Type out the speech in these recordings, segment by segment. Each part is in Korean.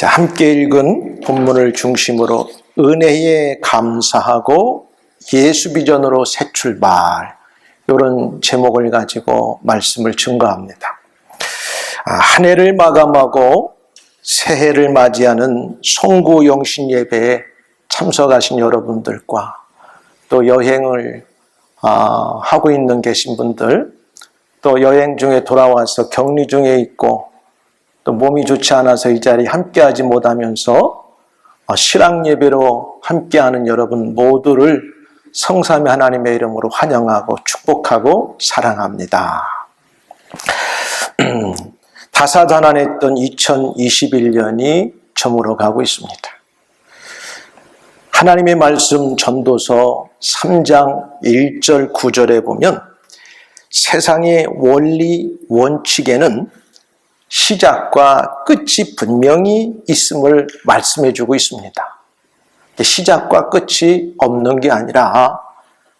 자, 함께 읽은 본문을 중심으로 은혜에 감사하고 예수 비전으로 새 출발, 이런 제목을 가지고 말씀을 증거합니다. 한 해를 마감하고 새해를 맞이하는 송구 영신 예배에 참석하신 여러분들과 또 여행을 하고 계신 분들, 또 여행 중에 돌아와서 격리 중에 있고 또 몸이 좋지 않아서 이 자리에 함께하지 못하면서 실황 예배로 함께하는 여러분 모두를 성삼위 하나님의 이름으로 환영하고 축복하고 사랑합니다. 다사다난했던 2021년이 저물어 가고 있습니다. 하나님의 말씀 전도서 3장 1절 9절에 보면 세상의 원리 원칙에는 시작과 끝이 분명히 있음을 말씀해 주고 있습니다. 시작과 끝이 없는 게 아니라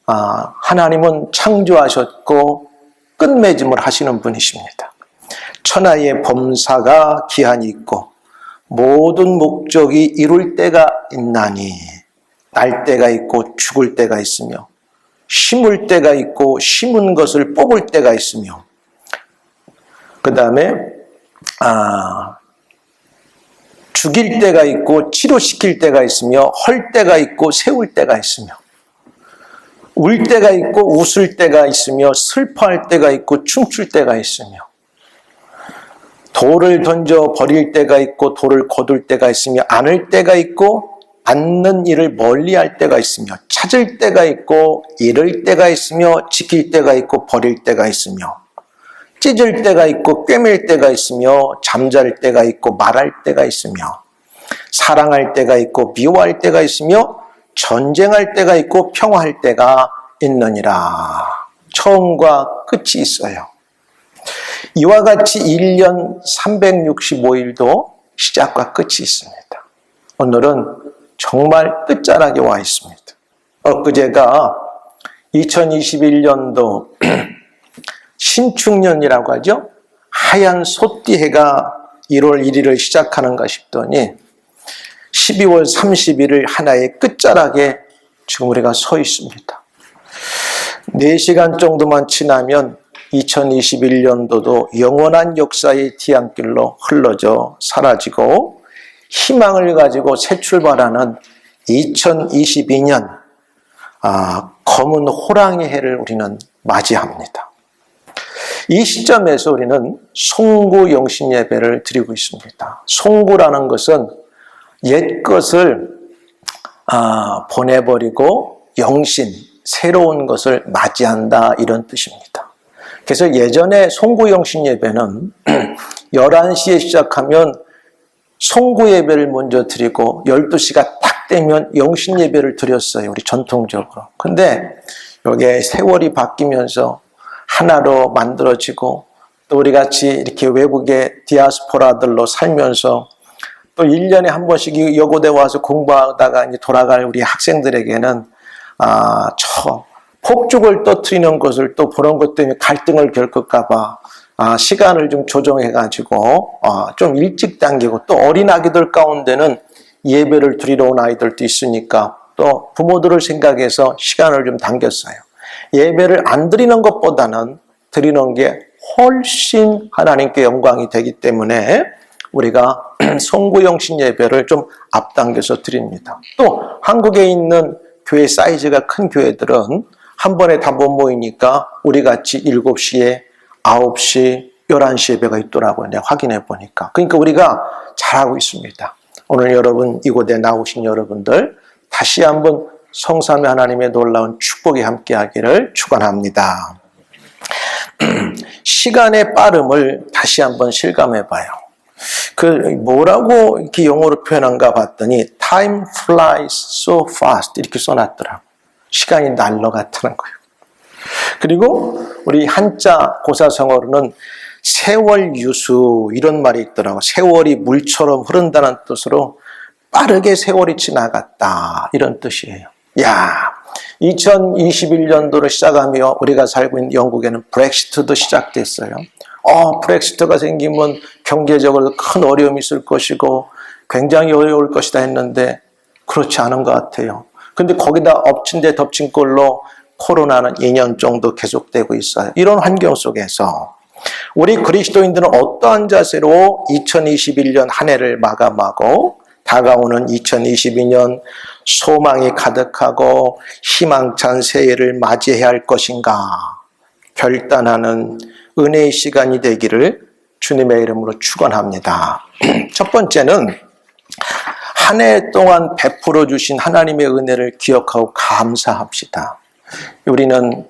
하나님은 창조하셨고 끝맺음을 하시는 분이십니다. 천하의 범사가 기한이 있고 모든 목적이 이룰 때가 있나니 날 때가 있고 죽을 때가 있으며 심을 때가 있고 심은 것을 뽑을 때가 있으며 그 다음에 죽일 때가 있고 치료시킬 때가 있으며 헐 때가 있고 세울 때가 있으며 울 때가 있고 웃을 때가 있으며 슬퍼할 때가 있고 춤출 때가 있으며 돌을 던져 버릴 때가 있고 돌을 거둘 때가 있으며 안을 때가 있고 않는 일을 멀리할 때가 있으며 찾을 때가 있고 잃을 때가 있으며 지킬 때가 있고 버릴 때가 있으며 찢을 때가 있고 꿰맬 때가 있으며 잠잘 때가 있고 말할 때가 있으며 사랑할 때가 있고 미워할 때가 있으며 전쟁할 때가 있고 평화할 때가 있느니라. 처음과 끝이 있어요. 이와 같이 1년 365일도 시작과 끝이 있습니다. 오늘은 정말 끝자락에 와 있습니다. 엊그제가 2021년도 신축년이라고 하죠. 하얀 소띠해가 1월 1일을 시작하는가 싶더니 12월 31일 하나의 끝자락에 지금 우리가 서 있습니다. 4시간 정도만 지나면 2021년도도 영원한 역사의 뒤안길로 흘러져 사라지고 희망을 가지고 새 출발하는 2022년 검은 호랑이 해를 우리는 맞이합니다. 이 시점에서 우리는 송구 영신 예배를 드리고 있습니다. 송구라는 것은 옛 것을 보내버리고 영신, 새로운 것을 맞이한다, 이런 뜻입니다. 그래서 예전에 송구 영신 예배는 11시에 시작하면 송구 예배를 먼저 드리고 12시가 딱 되면 영신 예배를 드렸어요. 우리 전통적으로. 근데 여기에 세월이 바뀌면서 하나로 만들어지고 또 우리 같이 이렇게 외국의 디아스포라들로 살면서 또 1년에 한 번씩 여고대 와서 공부하다가 이제 돌아갈 우리 학생들에게는 폭죽을 터뜨리는 것을 또 그런 것 때문에 갈등을 겪을까 봐 시간을 좀 조정해가지고 좀 일찍 당기고 또 어린 아기들 가운데는 예배를 드리러 온 아이들도 있으니까 또 부모들을 생각해서 시간을 좀 당겼어요. 예배를 안 드리는 것보다는 드리는 게 훨씬 하나님께 영광이 되기 때문에 우리가 송구영신 예배를 좀 앞당겨서 드립니다. 또 한국에 있는 교회 사이즈가 큰 교회들은 한 번에 다 못 모이니까 우리 같이 7시에 9시, 11시 예배가 있더라고요. 내가 확인해 보니까. 그러니까 우리가 잘하고 있습니다. 오늘 여러분 이곳에 나오신 여러분들 다시 한번 성삼위 하나님의 놀라운 축복이 함께하기를 축원합니다. 시간의 빠름을 다시 한번 실감해봐요. 뭐라고 이렇게 영어로 표현한가 봤더니 Time flies so fast 이렇게 써놨더라고요. 시간이 날아갔다는 거예요. 그리고 우리 한자 고사성어로는 세월 유수 이런 말이 있더라고요. 세월이 물처럼 흐른다는 뜻으로 빠르게 세월이 지나갔다, 이런 뜻이에요. 2021년도를 시작하며 우리가 살고 있는 영국에는 브렉시트도 시작됐어요. 브렉시트가 생기면 경제적으로 큰 어려움이 있을 것이고 굉장히 어려울 것이다 했는데 그렇지 않은 것 같아요. 근데 거기다 엎친 데 덮친 꼴로 코로나는 2년 정도 계속되고 있어요. 이런 환경 속에서 우리 그리스도인들은 어떠한 자세로 2021년 한 해를 마감하고 다가오는 2022년 소망이 가득하고 희망찬 새해를 맞이해야 할 것인가 결단하는 은혜의 시간이 되기를 주님의 이름으로 축원합니다. 첫 번째는 한 해 동안 베풀어 주신 하나님의 은혜를 기억하고 감사합시다. 우리는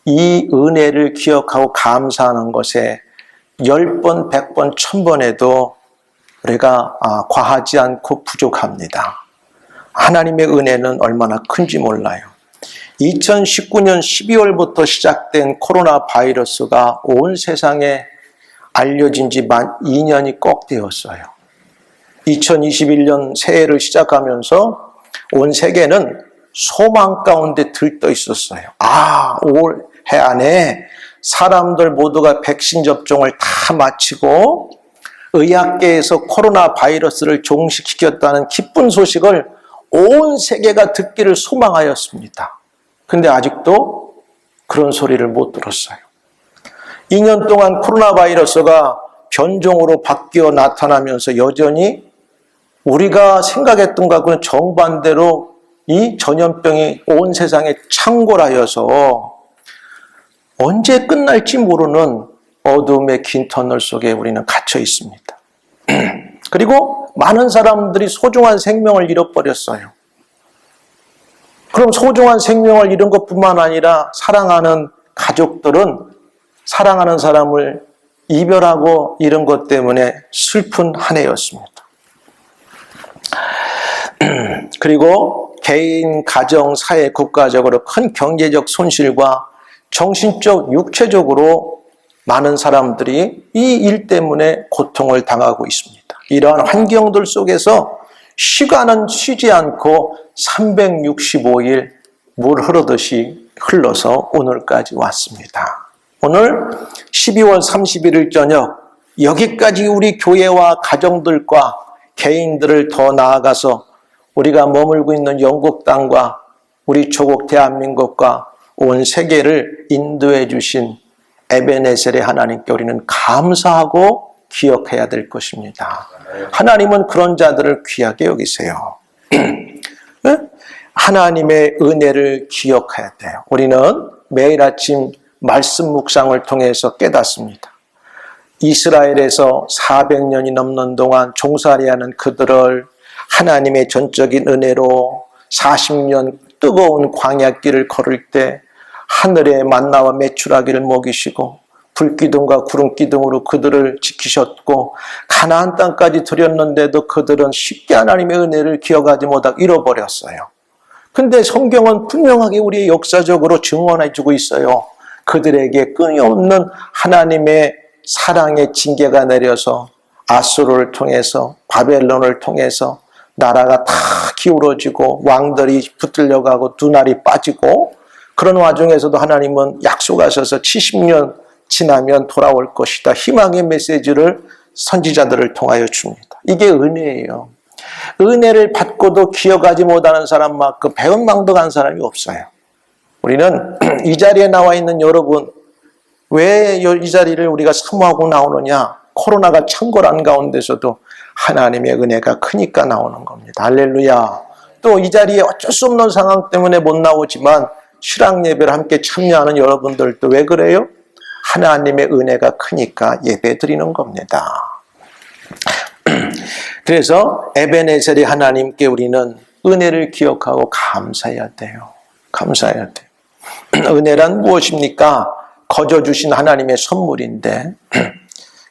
이 은혜를 기억하고 감사하는 것에 10번, 100번, 1000번에도 우리가 과하지 않고 부족합니다. 하나님의 은혜는 얼마나 큰지 몰라요. 2019년 12월부터 시작된 코로나 바이러스가 온 세상에 알려진 지 만 2년이 꼭 되었어요. 2021년 새해를 시작하면서 온 세계는 소망 가운데 들떠 있었어요. 올해 안에 사람들 모두가 백신 접종을 다 마치고 의학계에서 코로나 바이러스를 종식시켰다는 기쁜 소식을 온 세계가 듣기를 소망하였습니다. 근데 아직도 그런 소리를 못 들었어요. 2년 동안 코로나 바이러스가 변종으로 바뀌어 나타나면서 여전히 우리가 생각했던 것과는 정반대로 이 전염병이 온 세상에 창궐하여서 언제 끝날지 모르는 어둠의 긴 터널 속에 우리는 갇혀 있습니다. 그리고 많은 사람들이 소중한 생명을 잃어버렸어요. 그럼 소중한 생명을 잃은 것뿐만 아니라 사랑하는 가족들은 사랑하는 사람을 이별하고 잃은 것 때문에 슬픈 한 해였습니다. 그리고 개인, 가정, 사회, 국가적으로 큰 경제적 손실과 정신적, 육체적으로 많은 사람들이 이 일 때문에 고통을 당하고 있습니다. 이러한 환경들 속에서 시간은 쉬지 않고 365일 물 흐르듯이 흘러서 오늘까지 왔습니다. 오늘 12월 31일 저녁 여기까지 우리 교회와 가정들과 개인들을 더 나아가서 우리가 머물고 있는 영국 땅과 우리 조국 대한민국과 온 세계를 인도해 주신 에베네셀의 하나님께 우리는 감사하고 기억해야 될 것입니다. 하나님은 그런 자들을 귀하게 여기세요. 하나님의 은혜를 기억해야 돼요. 우리는 매일 아침 말씀 묵상을 통해서 깨닫습니다. 이스라엘에서 400년이 넘는 동안 종살이하는 그들을 하나님의 전적인 은혜로 40년 뜨거운 광야길을 걸을 때 하늘의 만나와 메추라기를 먹이시고 불기둥과 구름기둥으로 그들을 지키셨고 가나안 땅까지 들였는데도 그들은 쉽게 하나님의 은혜를 기억하지 못하고 잃어버렸어요. 근데 성경은 분명하게 우리의 역사적으로 증언해주고 있어요. 그들에게 끊임없는 하나님의 사랑의 징계가 내려서 아수르를 통해서 바벨론을 통해서 나라가 다 기울어지고 왕들이 붙들려가고 눈알이 빠지고 그런 와중에서도 하나님은 약속하셔서 70년 지나면 돌아올 것이다. 희망의 메시지를 선지자들을 통하여 줍니다. 이게 은혜예요. 은혜를 받고도 기억하지 못하는 사람만큼 배은망덕한 사람이 없어요. 우리는 이 자리에 나와 있는 여러분, 왜 이 자리를 우리가 사모하고 나오느냐? 코로나가 창궐한 가운데서도 하나님의 은혜가 크니까 나오는 겁니다. 할렐루야. 또 이 자리에 어쩔 수 없는 상황 때문에 못 나오지만 실학 예배를 함께 참여하는 여러분들도 왜 그래요? 하나님의 은혜가 크니까 예배 드리는 겁니다. 그래서 에베네셀의 하나님께 우리는 은혜를 기억하고 감사해야 돼요. 감사해야 돼요. 은혜란 무엇입니까? 거저 주신 하나님의 선물인데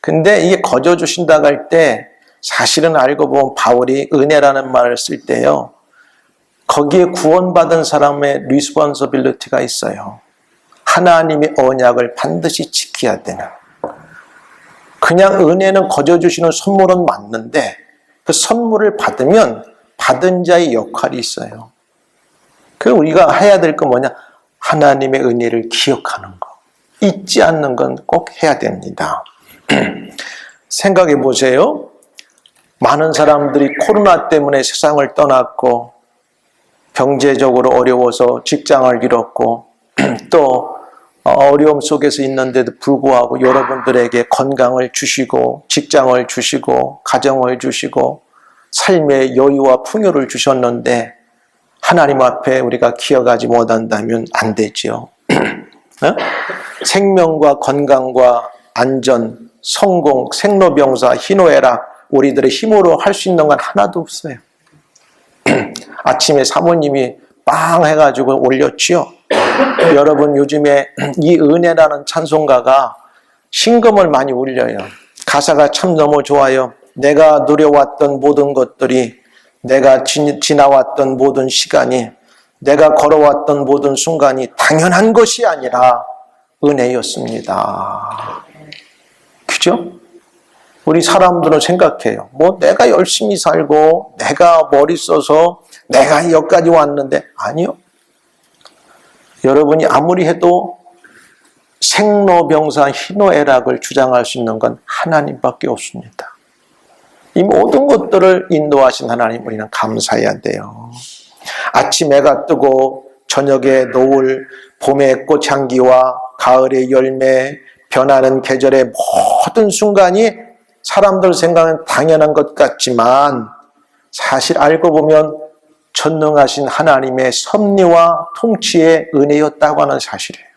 근데 이게 거저 주신다고 할 때 사실은 알고 보면 바울이 은혜라는 말을 쓸 때요. 거기에 구원받은 사람의 리스폰서빌리티가 있어요. 하나님의 언약을 반드시 지켜야 되는. 그냥 은혜는 거저 주시는 선물은 맞는데 그 선물을 받으면 받은 자의 역할이 있어요. 그 우리가 해야 될 건 뭐냐? 하나님의 은혜를 기억하는 거. 잊지 않는 건 꼭 해야 됩니다. 생각해 보세요. 많은 사람들이 코로나 때문에 세상을 떠났고 경제적으로 어려워서 직장을 잃었고 또 어려움 속에서 있는데도 불구하고 여러분들에게 건강을 주시고 직장을 주시고 가정을 주시고 삶의 여유와 풍요를 주셨는데 하나님 앞에 우리가 기억하지 못한다면 안 되지요. 생명과 건강과 안전, 성공, 생로병사, 희노애락 우리들의 힘으로 할 수 있는 건 하나도 없어요. 아침에 사모님이 빵 해가지고 올렸지요. 여러분 요즘에 이 은혜라는 찬송가가 신금을 많이 울려요. 가사가 참 너무 좋아요. 내가 누려왔던 모든 것들이, 내가 지나왔던 모든 시간이, 내가 걸어왔던 모든 순간이 당연한 것이 아니라 은혜였습니다. 그죠? 우리 사람들은 생각해요. 뭐 내가 열심히 살고 내가 머리 써서 내가 여기까지 왔는데 아니요. 여러분이 아무리 해도 생로병사 희노애락을 주장할 수 있는 건 하나님밖에 없습니다. 이 모든 것들을 인도하신 하나님 우리는 감사해야 돼요. 아침 해가 뜨고 저녁에 노을, 봄의 꽃향기와 가을의 열매, 변하는 계절의 모든 순간이 사람들 생각은 당연한 것 같지만 사실 알고 보면 전능하신 하나님의 섭리와 통치의 은혜였다고 하는 사실이에요.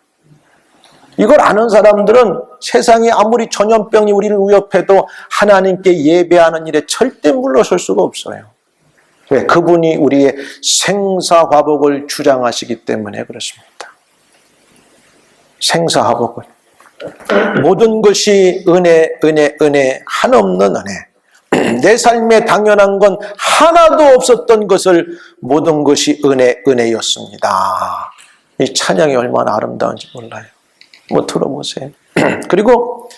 이걸 아는 사람들은 세상에 아무리 전염병이 우리를 위협해도 하나님께 예배하는 일에 절대 물러설 수가 없어요. 왜? 그분이 우리의 생사화복을 주장하시기 때문에 그렇습니다. 생사화복을. 모든 것이 은혜, 은혜, 은혜, 한없는 은혜. 내 삶에 당연한 건 하나도 없었던 것을 모든 것이 은혜, 은혜였습니다. 이 찬양이 얼마나 아름다운지 몰라요. 뭐 들어보세요. 그리고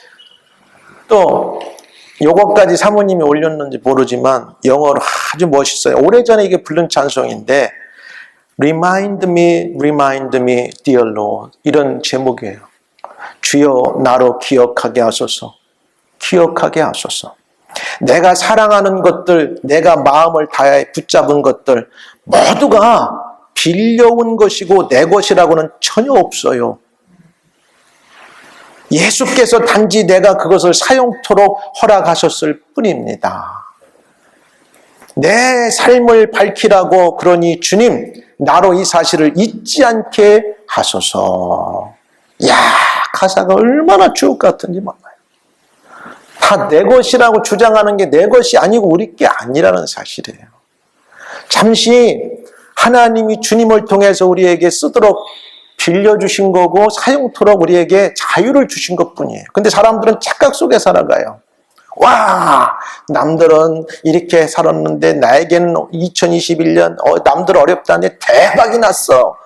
또 요것까지 사모님이 올렸는지 모르지만 영어로 아주 멋있어요. 오래전에 이게 부른 찬송인데 Remind me, dear Lord 이런 제목이에요. 주여 나로 기억하게 하소서. 기억하게 하소서. 내가 사랑하는 것들, 내가 마음을 다해 붙잡은 것들 모두가 빌려온 것이고 내 것이라고는 전혀 없어요. 예수께서 단지 내가 그것을 사용토록 허락하셨을 뿐입니다. 내 삶을 밝히라고 그러니 주님, 나로 이 사실을 잊지 않게 하소서. 야, 가사가 얼마나 주옥 같은지 몰라요. 다 내 것이라고 주장하는 게 내 것이 아니고 우리 게 아니라는 사실이에요. 잠시 하나님이 주님을 통해서 우리에게 쓰도록 빌려주신 거고 사용토록 우리에게 자유를 주신 것뿐이에요. 근데 사람들은 착각 속에 살아가요. 와, 남들은 이렇게 살았는데 나에게는 2021년 남들 어렵다는데 대박이 났어.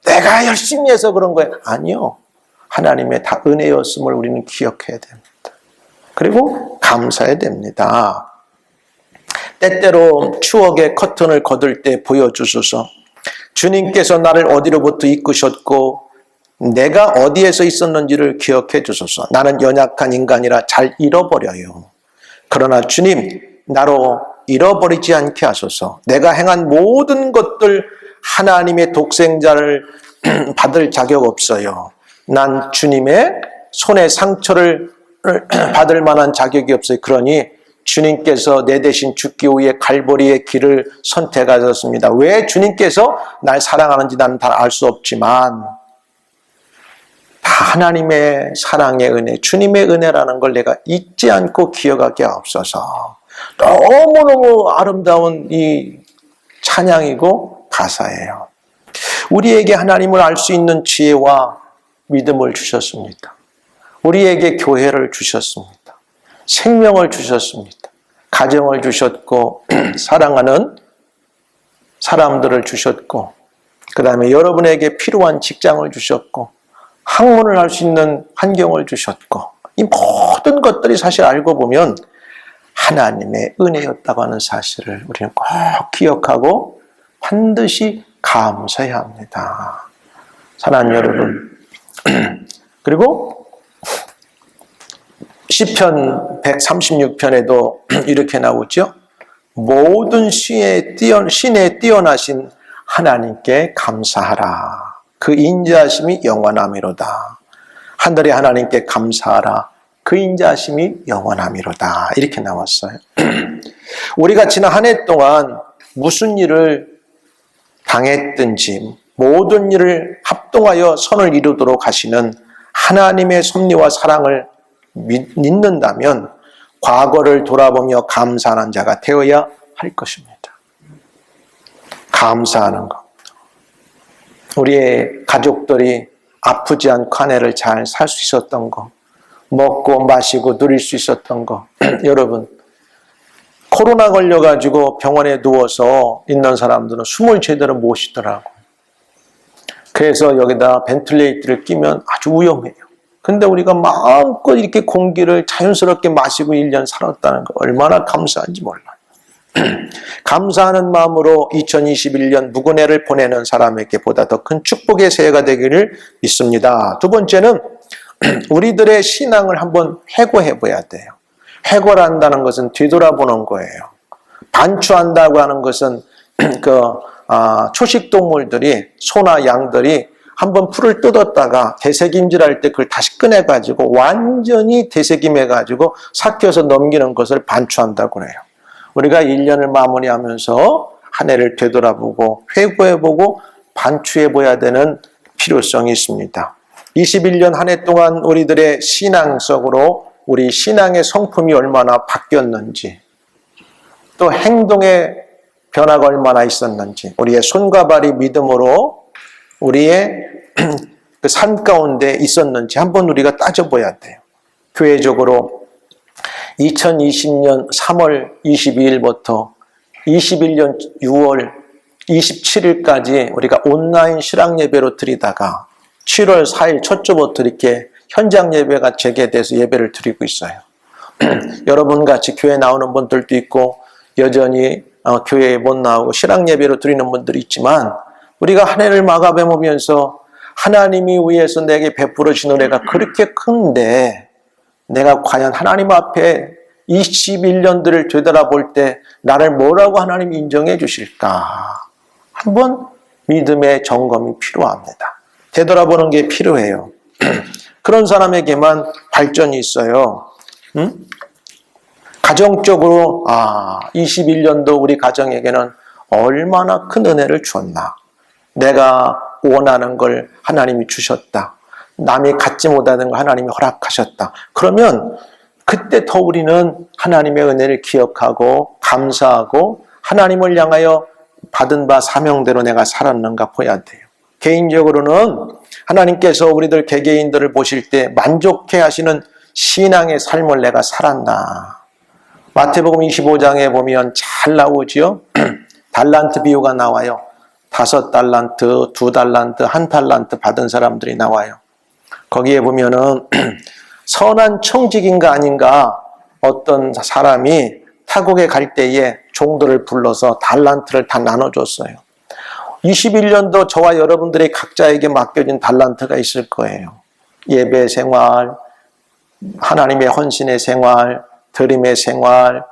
내가 열심히 해서 그런 거예요. 아니요. 하나님의 다 은혜였음을 우리는 기억해야 됩니다. 그리고 감사해야 됩니다. 때때로 추억의 커튼을 걷을 때 보여주소서. 주님께서 나를 어디로부터 이끄셨고 내가 어디에서 있었는지를 기억해 주소서. 나는 연약한 인간이라 잘 잃어버려요. 그러나 주님, 나로 잃어버리지 않게 하소서. 내가 행한 모든 것들 하나님의 독생자를 받을 자격 없어요. 난 주님의 손에 상처를 받을 만한 자격이 없어요. 그러니 주님께서 내 대신 죽기 위해 갈보리의 길을 선택하셨습니다. 왜 주님께서 날 사랑하는지 나는 다 알 수 없지만 다 하나님의 사랑의 은혜, 주님의 은혜라는 걸 내가 잊지 않고 기억하게 하옵소서. 너무너무 아름다운 이 찬양이고 가사예요. 우리에게 하나님을 알 수 있는 지혜와 믿음을 주셨습니다. 우리에게 교회를 주셨습니다. 생명을 주셨습니다. 가정을 주셨고 사랑하는 사람들을 주셨고 그 다음에 여러분에게 필요한 직장을 주셨고 학문을 할 수 있는 환경을 주셨고 이 모든 것들이 사실 알고 보면 하나님의 은혜였다고 하는 사실을 우리는 꼭 기억하고 반드시 감사해야 합니다. 사랑하는 여러분, 그리고 시편 136편에도 이렇게 나오죠. 모든 신에 뛰어나신 하나님께 감사하라. 그 인자하심이 영원하미로다. 하늘의 하나님께 감사하라. 그 인자하심이 영원하미로다. 이렇게 나왔어요. 우리가 지난 한 해 동안 무슨 일을 당했든지 모든 일을 합동하여 선을 이루도록 하시는 하나님의 섭리와 사랑을 믿는다면 과거를 돌아보며 감사하는 자가 되어야 할 것입니다. 감사하는 것. 우리의 가족들이 아프지 않고 한 해를 잘 살 수 있었던 것, 먹고 마시고 누릴 수 있었던 것. 여러분, 코로나 걸려가지고 병원에 누워서 있는 사람들은 숨을 제대로 못 쉬더라고. 그래서 여기다 벤틀레이터를 끼면 아주 위험해요. 근데 우리가 마음껏 이렇게 공기를 자연스럽게 마시고 1년 살았다는 거 얼마나 감사한지 몰라요. 감사하는 마음으로 2021년 무근해를 보내는 사람에게 보다 더 큰 축복의 새해가 되기를 믿습니다. 두 번째는 우리들의 신앙을 한번 회고해 봐야 돼요. 회고를 한다는 것은 뒤돌아보는 거예요. 반추한다고 하는 것은 초식 동물들이, 소나 양들이 한번 풀을 뜯었다가 되새김질할 때 그걸 다시 꺼내가지고 완전히 되새김해가지고 삭혀서 넘기는 것을 반추한다고 그래요. 우리가 1년을 마무리하면서 한 해를 되돌아보고 회고해보고 반추해봐야 되는 필요성이 있습니다. 21년 한 해 동안 우리들의 신앙 속으로 우리 신앙의 성품이 얼마나 바뀌었는지, 또 행동의 변화가 얼마나 있었는지, 우리의 손과 발이 믿음으로 우리의 그 삶 가운데 있었는지 한번 우리가 따져봐야 돼요. 교회적으로 2020년 3월 22일부터 21년 6월 27일까지 우리가 온라인 실학 예배로 드리다가 7월 4일 첫 주부터 이렇게 현장 예배가 재개돼서 예배를 드리고 있어요. 여러분 같이 교회 나오는 분들도 있고 여전히 교회에 못 나오고 실학 예배로 드리는 분들이 있지만, 우리가 한 해를 막아보면서 하나님이 위해서 내게 베풀어 주신 은혜가 그렇게 큰데 내가 과연 하나님 앞에 21년들을 되돌아볼 때 나를 뭐라고 하나님이 인정해 주실까? 한번 믿음의 점검이 필요합니다. 되돌아보는 게 필요해요. 그런 사람에게만 발전이 있어요. 가정적으로 21년도 우리 가정에게는 얼마나 큰 은혜를 주었나. 내가 원하는 걸 하나님이 주셨다. 남이 갖지 못하는 걸 하나님이 허락하셨다. 그러면 그때 더 우리는 하나님의 은혜를 기억하고 감사하고 하나님을 향하여 받은 바 사명대로 내가 살았는가 보야 돼요. 개인적으로는 하나님께서 우리들 개개인들을 보실 때 만족해 하시는 신앙의 삶을 내가 살았나. 마태복음 25장에 보면 잘 나오지요. 달란트 비유가 나와요. 5달란트, 2달란트, 1달란트 받은 사람들이 나와요. 거기에 보면은 선한 청직인가 아닌가 어떤 사람이 타국에 갈 때에 종들을 불러서 달란트를 다 나눠줬어요. 21년도 저와 여러분들이 각자에게 맡겨진 달란트가 있을 거예요. 예배 생활, 하나님의 헌신의 생활, 드림의 생활,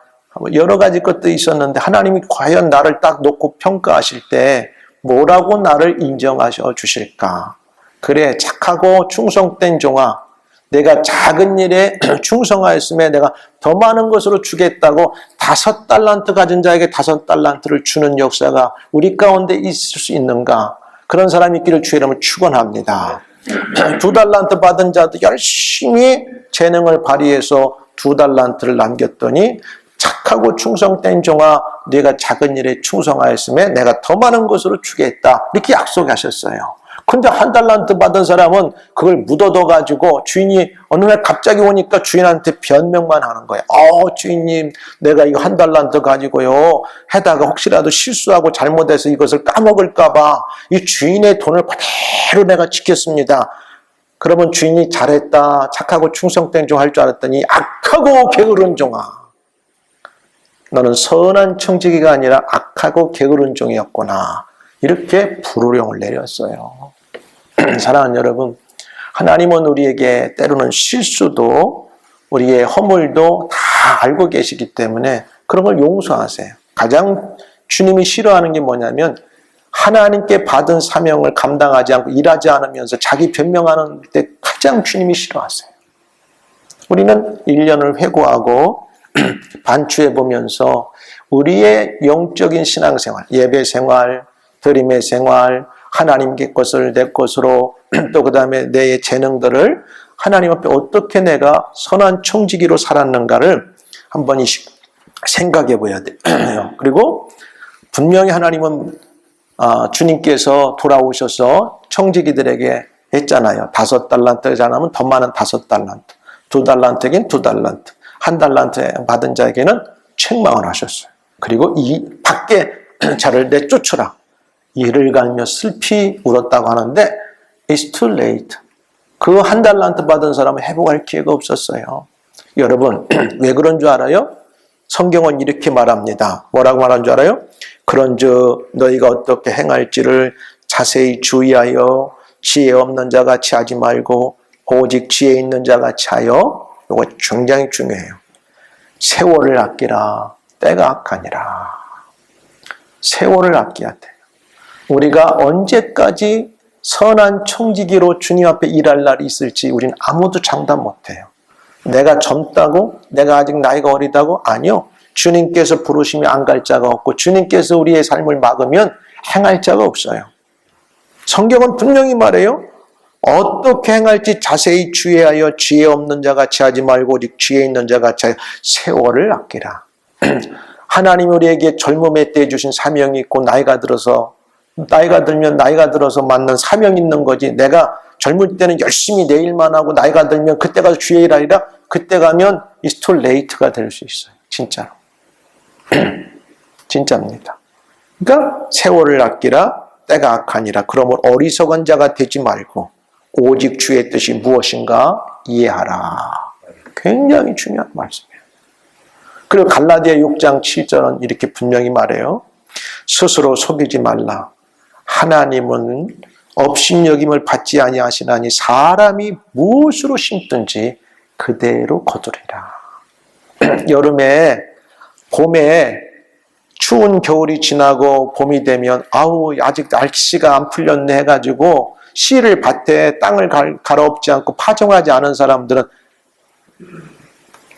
여러 가지 것들이 있었는데 하나님이 과연 나를 딱 놓고 평가하실 때 뭐라고 나를 인정하셔 주실까? 그래, 착하고 충성된 종아, 내가 작은 일에 충성하였음에 내가 더 많은 것으로 주겠다고 5달란트 가진 자에게 5달란트를 주는 역사가 우리 가운데 있을 수 있는가? 그런 사람이 있기를 주의 이름으로 축원합니다. 2달란트 받은 자도 열심히 재능을 발휘해서 2달란트를 남겼더니 착하고 충성된 종아, 네가 작은 일에 충성하였음에 내가 더 많은 것으로 주겠다. 이렇게 약속하셨어요. 근데 1달란트 받은 사람은 그걸 묻어둬가지고 주인이 어느 날 갑자기 오니까 주인한테 변명만 하는 거예요. 주인님, 내가 이거 1달란트 가지고요. 해다가 혹시라도 실수하고 잘못해서 이것을 까먹을까봐 이 주인의 돈을 그대로 내가 지켰습니다. 그러면 주인이 잘했다, 착하고 충성된 종 할 줄 알았더니 악하고 게으른 종아. 너는 선한 청지기가 아니라 악하고 게으른 종이었구나. 이렇게 불호령을 내렸어요. 사랑하는 여러분, 하나님은 우리에게 때로는 실수도 우리의 허물도 다 알고 계시기 때문에 그런 걸 용서하세요. 가장 주님이 싫어하는 게 뭐냐면 하나님께 받은 사명을 감당하지 않고 일하지 않으면서 자기 변명하는 때 가장 주님이 싫어하세요. 우리는 1년을 회고하고 반추해 보면서 우리의 영적인 신앙생활, 예배 생활, 드림의 생활, 하나님께 것을 내 것으로 또 그 다음에 내 재능들을 하나님 앞에 어떻게 내가 선한 청지기로 살았는가를 한 번씩 생각해 봐야 돼요. 그리고 분명히 하나님은 주님께서 돌아오셔서 청지기들에게 했잖아요. 5달란트 자라면 더 많은 5달란트, 2달란트에겐 2달란트, 1달란트 받은 자에게는 책망을 하셨어요. 그리고 이 밖에 자를 내쫓으라. 이를 갈며 슬피 울었다고 하는데 It's too late. 그 1달란트 받은 사람은 회복할 기회가 없었어요. 여러분 왜 그런 줄 알아요? 성경은 이렇게 말합니다. 뭐라고 말하는 줄 알아요? 그런즉 너희가 어떻게 행할지를 자세히 주의하여 지혜 없는 자같이 하지 말고 오직 지혜 있는 자같이 하여. 이거 굉장히 중요해요. 세월을 아끼라. 때가 악하니라. 세월을 아껴야 돼요. 우리가 언제까지 선한 청지기로 주님 앞에 일할 날이 있을지 우리는 아무도 장담 못해요. 내가 젊다고? 내가 아직 나이가 어리다고? 아니요. 주님께서 부르시면 안 갈 자가 없고 주님께서 우리의 삶을 막으면 행할 자가 없어요. 성경은 분명히 말해요. 어떻게 행할지 자세히 주의하여 지혜 없는 자같이 하지 말고 오직 지혜 있는 자같이 하여 세월을 아끼라. 하나님이 우리에게 젊음의 때에 주신 사명이 있고 나이가 들면 나이가 들어서 맞는 사명이 있는 거지. 내가 젊을 때는 열심히 내 일만 하고 나이가 들면 그때 가서 주의 일하리라. 그때 가면 it's too late가 될 수 있어요. 진짜로. 진짜입니다. 그러니까 세월을 아끼라. 때가 악하니라. 그러므로 어리석은 자가 되지 말고 오직 주의 뜻이 무엇인가 이해하라. 굉장히 중요한 말씀이에요. 그리고 갈라디아 6장 7절은 이렇게 분명히 말해요. 스스로 속이지 말라. 하나님은 업신여김을 받지 아니하시나니 사람이 무엇으로 심든지 그대로 거두리라. 여름에 봄에 추운 겨울이 지나고 봄이 되면 아직 날씨가 안 풀렸네 해가지고 씨를 밭에 땅을 갈아엎지 않고 파종하지 않은 사람들은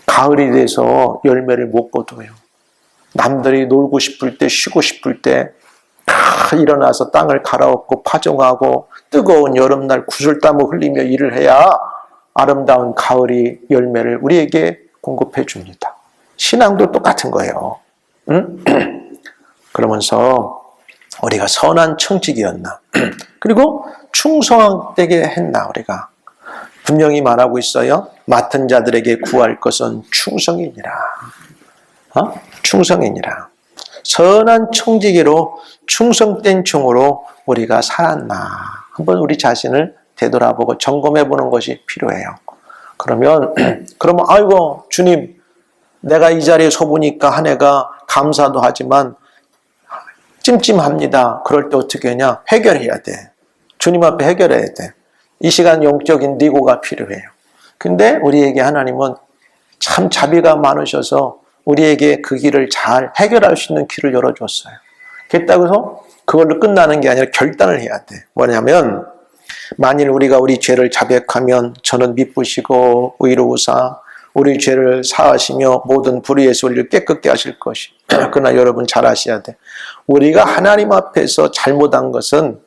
가을이 돼서 열매를 못 거둬요. 남들이 놀고 싶을 때 쉬고 싶을 때 일어나서 땅을 갈아엎고 파종하고 뜨거운 여름날 구슬땀을 흘리며 일을 해야 아름다운 가을이 열매를 우리에게 공급해 줍니다. 신앙도 똑같은 거예요. 응? 그러면서 우리가 선한 청지기였나 그리고 충성되게 했나 우리가 분명히 말하고 있어요. 맡은 자들에게 구할 것은 충성이니라. 충성이니라. 선한 청지기로 충성된 종으로 우리가 살았나 한번 우리 자신을 되돌아보고 점검해 보는 것이 필요해요. 그러면 아이고 주님 내가 이 자리에 서보니까 한 해가 감사도 하지만 찜찜합니다. 그럴 때 어떻게 하냐? 해결해야 돼. 주님 앞에 해결해야 돼. 이 시간 영적인 니고가 필요해요. 근데 우리에게 하나님은 참 자비가 많으셔서 우리에게 그 길을 잘 해결할 수 있는 길을 열어줬어요. 그렇다고 해서 그걸로 끝나는 게 아니라 결단을 해야 돼. 뭐냐면 만일 우리가 우리 죄를 자백하면 저는 미쁘시고 의로우사 우리 죄를 사하시며 모든 불의에서 우리를 깨끗게 하실 것이. 그러나 여러분 잘 아셔야 돼. 우리가 하나님 앞에서 잘못한 것은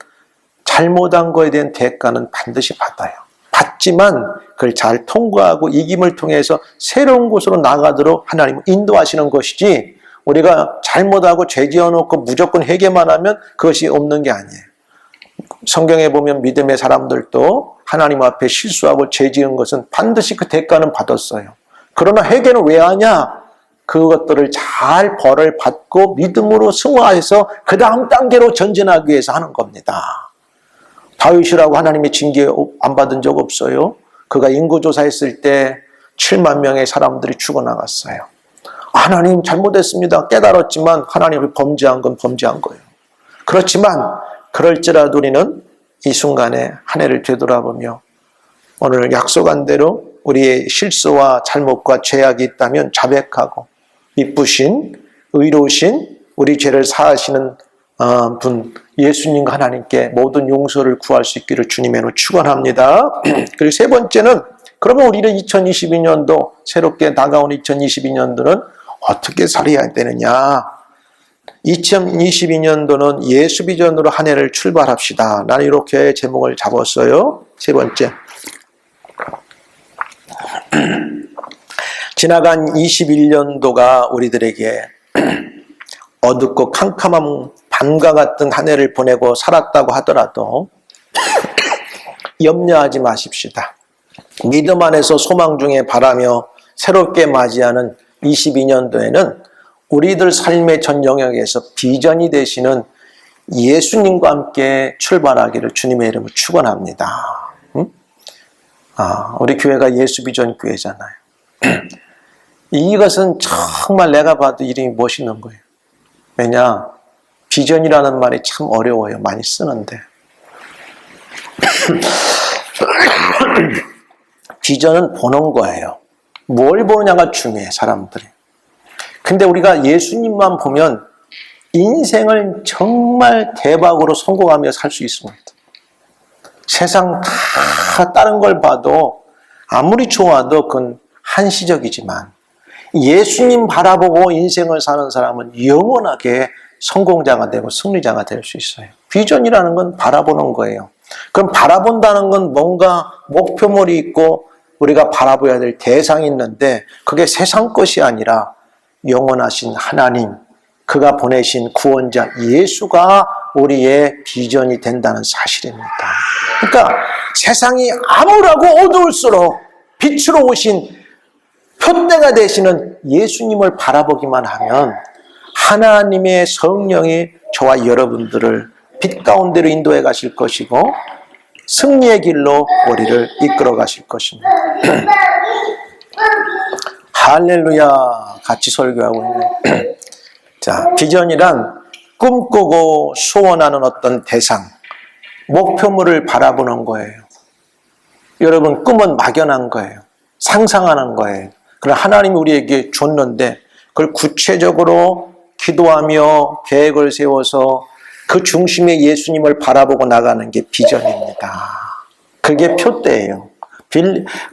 잘못한 거에 대한 대가는 반드시 받아요. 받지만 그걸 잘 통과하고 이김을 통해서 새로운 곳으로 나가도록 하나님은 인도하시는 것이지 우리가 잘못하고 죄 지어놓고 무조건 회개만 하면 그것이 없는 게 아니에요. 성경에 보면 믿음의 사람들도 하나님 앞에 실수하고 죄 지은 것은 반드시 그 대가는 받았어요. 그러나 회개는 왜 하냐? 그것들을 잘 벌을 받고 믿음으로 승화해서 그 다음 단계로 전진하기 위해서 하는 겁니다. 다윗이라고 하나님의 징계 안 받은 적 없어요. 그가 인구조사했을 때 7만 명의 사람들이 죽어나갔어요. 하나님 잘못했습니다. 깨달았지만 하나님이 범죄한 건 범죄한 거예요. 그렇지만 그럴지라도 우리는 이 순간에 한 해를 되돌아보며 오늘 약속한 대로 우리의 실수와 잘못과 죄악이 있다면 자백하고 미쁘신 의로우신 우리 죄를 사하시는 분 예수님과 하나님께 모든 용서를 구할 수 있기를 주님의 이름으로 축원합니다. 그리고 세 번째는 그러면 우리는 2022년도 새롭게 다가오는 2022년도는 어떻게 살아야 되느냐? 2022년도는 예수 비전으로 한 해를 출발합시다. 나는 이렇게 제목을 잡았어요. 세 번째. 지나간 21년도가 우리들에게 어둡고 캄캄한 밤과 같은 한 해를 보내고 살았다고 하더라도 염려하지 마십시다. 믿음 안에서 소망 중에 바라며 새롭게 맞이하는 22년도에는 우리들 삶의 전 영역에서 비전이 되시는 예수님과 함께 출발하기를 주님의 이름으로 축원합니다. 우리 교회가 예수 비전 교회잖아요. 이것은 정말 내가 봐도 이름이 멋있는 거예요. 왜냐? 비전이라는 말이 참 어려워요. 많이 쓰는데. 비전은 보는 거예요. 뭘 보느냐가 중요해, 사람들이. 근데 우리가 예수님만 보면 인생을 정말 대박으로 성공하며 살 수 있습니다. 세상 다 다른 걸 봐도 아무리 좋아도 그건 한시적이지만 예수님 바라보고 인생을 사는 사람은 영원하게 성공자가 되고 승리자가 될 수 있어요. 비전이라는 건 바라보는 거예요. 그럼 바라본다는 건 뭔가 목표물이 있고 우리가 바라봐야 될 대상이 있는데 그게 세상 것이 아니라 영원하신 하나님, 그가 보내신 구원자 예수가 우리의 비전이 된다는 사실입니다. 그러니까 세상이 암울하고 어두울수록 빛으로 오신 표대가 되시는 예수님을 바라보기만 하면 하나님의 성령이 저와 여러분들을 빛 가운데로 인도해 가실 것이고 승리의 길로 우리를 이끌어 가실 것입니다. 할렐루야. 같이 설교하고 있네. 자, 비전이란 꿈꾸고 소원하는 어떤 대상, 목표물을 바라보는 거예요. 여러분, 꿈은 막연한 거예요. 상상하는 거예요. 그럼 하나님이 우리에게 줬는데 그걸 구체적으로 기도하며 계획을 세워서 그 중심에 예수님을 바라보고 나가는 게 비전입니다. 그게 표대예요.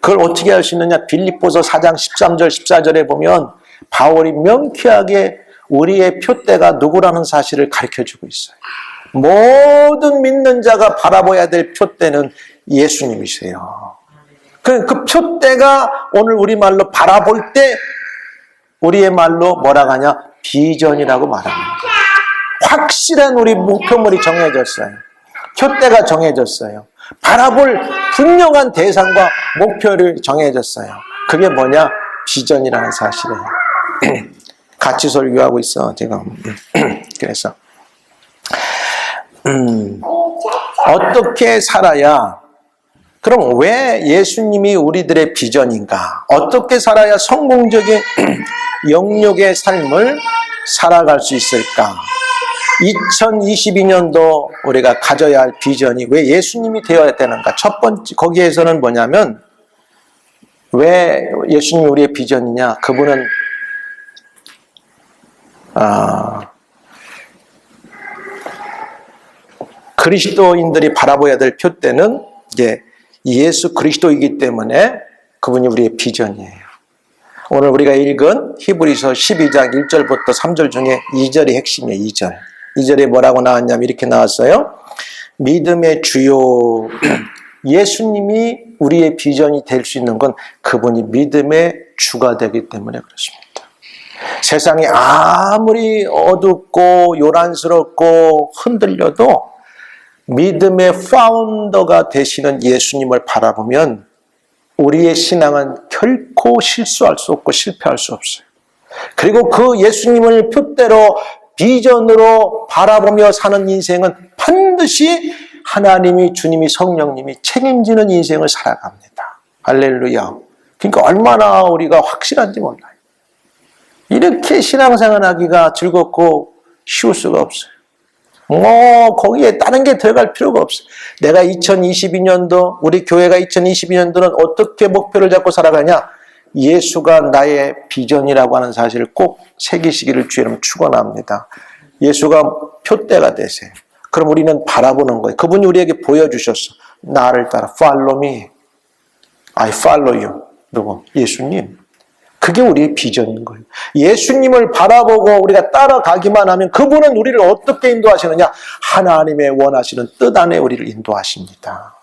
그걸 어떻게 할 수 있느냐? 빌립보서 4장 13절 14절에 보면 바울이 명쾌하게 우리의 표대가 누구라는 사실을 가르쳐주고 있어요. 모든 믿는 자가 바라봐야 될 표대는 예수님이세요. 그 표대가 오늘 우리말로 바라볼 때 우리의 말로 뭐라고 하냐? 비전이라고 말합니다. 확실한 우리 목표물이 정해졌어요. 표대가 정해졌어요. 바라볼 분명한 대상과 목표를 정해졌어요. 그게 뭐냐? 비전이라는 사실이에요. 같이 설교하고 있어 지금. 그래서 어떻게 살아야, 그럼 왜 예수님이 우리들의 비전인가? 어떻게 살아야 성공적인 영역의 삶을 살아갈 수 있을까? 2022년도 우리가 가져야 할 비전이 왜 예수님이 되어야 되는가? 첫 번째, 거기에서는 뭐냐면, 왜 예수님이 우리의 비전이냐? 그분은, 그리스도인들이 바라봐야 될 표대는 이제 예수 그리스도이기 때문에 그분이 우리의 비전이에요. 오늘 우리가 읽은 히브리서 12장 1절부터 3절 중에 2절이 핵심이에요. 2절. 2절에 뭐라고 나왔냐면 이렇게 나왔어요. 믿음의 주요, 예수님이 우리의 비전이 될 수 있는 건 그분이 믿음의 주가 되기 때문에 그렇습니다. 세상이 아무리 어둡고 요란스럽고 흔들려도 믿음의 파운더가 되시는 예수님을 바라보면 우리의 신앙은 결코 실수할 수 없고 실패할 수 없어요. 그리고 그 예수님을 표대로 비전으로 바라보며 사는 인생은 반드시 하나님이, 주님이, 성령님이 책임지는 인생을 살아갑니다. 할렐루야. 그러니까 얼마나 우리가 확실한지 몰라요. 이렇게 신앙생활 하기가 즐겁고 쉬울 수가 없어요. 거기에 다른 게 들어갈 필요가 없어요. 내가 2022년도, 우리 교회가 2022년도는 어떻게 목표를 잡고 살아가냐? 예수가 나의 비전이라고 하는 사실을 꼭 새기시기를 주의 이름으로 축원합니다. 예수가 표대가 되세요. 그럼 우리는 바라보는 거예요. 그분이 우리에게 보여주셨어. 나를 따라 follow me. I follow you. 누구? 예수님. 그게 우리의 비전인 거예요. 예수님을 바라보고 우리가 따라가기만 하면 그분은 우리를 어떻게 인도하시느냐? 하나님의 원하시는 뜻 안에 우리를 인도하십니다.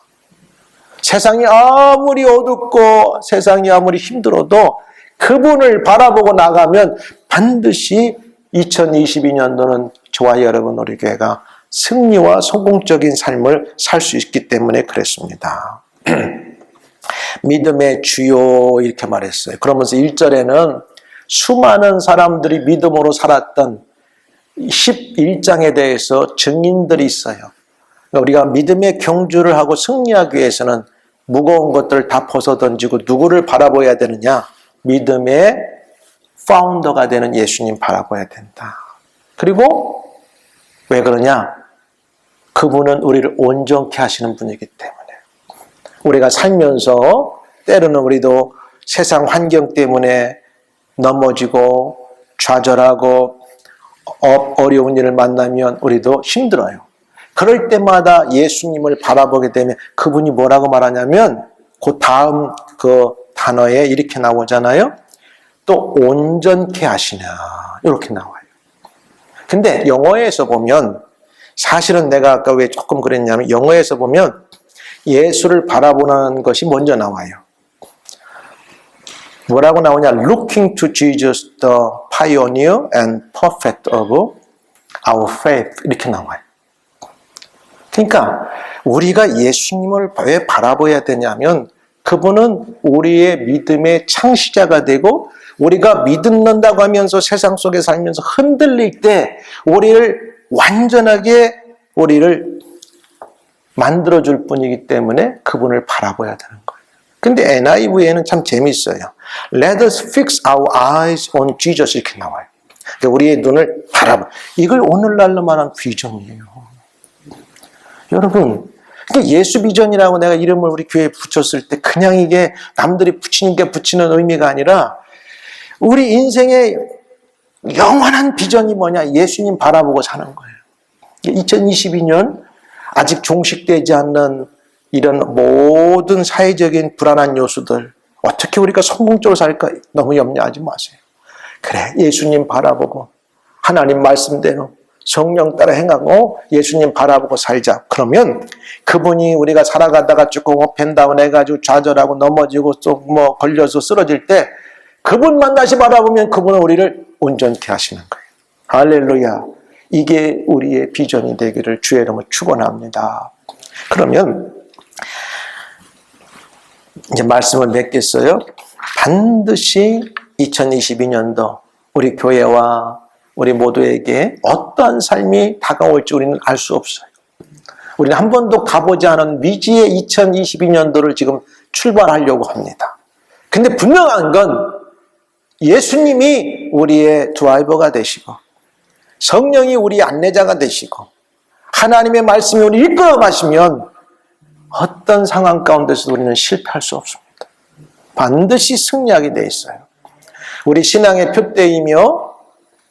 세상이 아무리 어둡고 세상이 아무리 힘들어도 그분을 바라보고 나가면 반드시 2022년도는 저와 여러분 우리 교회가 승리와 성공적인 삶을 살 수 있기 때문에 그랬습니다. 믿음의 주요 이렇게 말했어요. 그러면서 1절에는 수많은 사람들이 믿음으로 살았던 11장에 대해서 증인들이 있어요. 우리가 믿음의 경주를 하고 승리하기 위해서는 무거운 것들을 다 벗어던지고 누구를 바라봐야 되느냐? 믿음의 파운더가 되는 예수님 바라봐야 된다. 그리고 왜 그러냐? 그분은 우리를 온전케 하시는 분이기 때문에 우리가 살면서 때로는 우리도 세상 환경 때문에 넘어지고 좌절하고 어려운 일을 만나면 우리도 힘들어요. 그럴 때마다 예수님을 바라보게 되면 그분이 뭐라고 말하냐면 그 다음 그 단어에 이렇게 나오잖아요. 또 온전케 하시냐 이렇게 나와요. 근데 영어에서 보면 사실은 내가 아까 왜 조금 그랬냐면 영어에서 보면 예수를 바라보는 것이 먼저 나와요. 뭐라고 나오냐? Looking to Jesus, the pioneer and perfect of our faith. 이렇게 나와요. 그러니까 우리가 예수님을 왜 바라봐야 되냐면 그분은 우리의 믿음의 창시자가 되고 우리가 믿는다고 하면서 세상 속에 살면서 흔들릴 때 우리를 완전하게 우리를 만들어줄 분이기 때문에 그분을 바라봐야 되는 거예요. 근데 NIV에는 참 재밌어요. Let us fix our eyes on Jesus 이렇게 나와요. 그러니까 우리의 눈을 바라봐. 이걸 오늘날로 말한 비전이에요. 여러분, 그러니까 예수 비전이라고 내가 이름을 우리 교회에 붙였을 때 그냥 이게 남들이 붙이는 게 붙이는 의미가 아니라 우리 인생의 영원한 비전이 뭐냐? 예수님 바라보고 사는 거예요. 2022년 아직 종식되지 않는 이런 모든 사회적인 불안한 요소들 어떻게 우리가 성공적으로 살까 너무 염려하지 마세요. 그래 예수님 바라보고 하나님 말씀대로 성령 따라 행하고 예수님 바라보고 살자. 그러면 그분이 우리가 살아가다가 조금 업앤다운 해가지고 좌절하고 넘어지고 또 뭐 걸려서 쓰러질 때 그분만 다시 바라보면 그분은 우리를 온전케 하시는 거예요. 할렐루야. 이게 우리의 비전이 되기를 주의 이름으로 축원합니다. 그러면 이제 말씀을 맺겠어요. 반드시 2022년도 우리 교회와 우리 모두에게 어떠한 삶이 다가올지 우리는 알 수 없어요. 우리는 한 번도 가보지 않은 미지의 2022년도를 지금 출발하려고 합니다. 근데 분명한 건 예수님이 우리의 드라이버가 되시고 성령이 우리 안내자가 되시고 하나님의 말씀이 우리를 이끌어 가시면 어떤 상황 가운데서도 우리는 실패할 수 없습니다. 반드시 승리하게 돼 있어요. 우리 신앙의 표대이며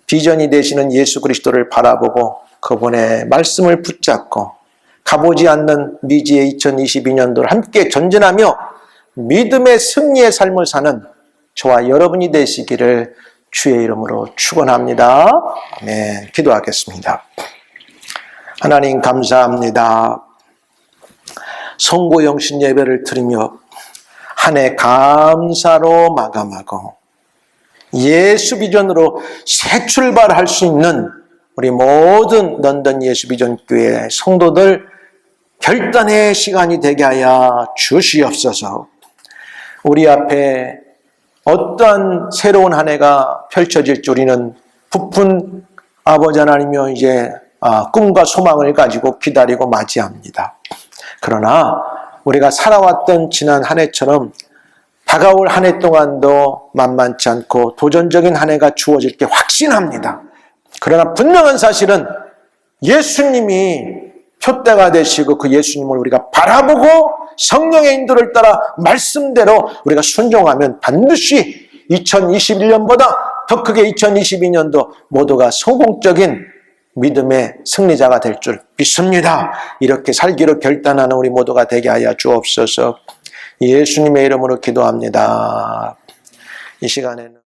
비전이 되시는 예수 그리스도를 바라보고 그분의 말씀을 붙잡고 가보지 않는 미지의 2022년도를 함께 전진하며 믿음의 승리의 삶을 사는 저와 여러분이 되시기를 주의 이름으로 축원합니다. 아멘. 기도하겠습니다. 하나님 감사합니다. 성고영신 예배를 드리며 한 해 감사로 마감하고 예수 비전으로 새 출발할 수 있는 우리 모든 런던 예수 비전 교회 성도들 결단의 시간이 되게 하여 주시옵소서. 우리 앞에 어떠한 새로운 한 해가 펼쳐질지 우리는 부푼 아버지 하나님이여 이제 꿈과 소망을 가지고 기다리고 맞이합니다. 그러나 우리가 살아왔던 지난 한 해처럼 다가올 한 해 동안도 만만치 않고 도전적인 한 해가 주어질 게 확신합니다. 그러나 분명한 사실은 예수님이 표대가 되시고 그 예수님을 우리가 바라보고 성령의 인도를 따라 말씀대로 우리가 순종하면 반드시 2021년보다 더 크게 2022년도 모두가 성공적인 믿음의 승리자가 될 줄 믿습니다. 이렇게 살기로 결단하는 우리 모두가 되게 하여 주옵소서. 예수님의 이름으로 기도합니다. 이 시간에는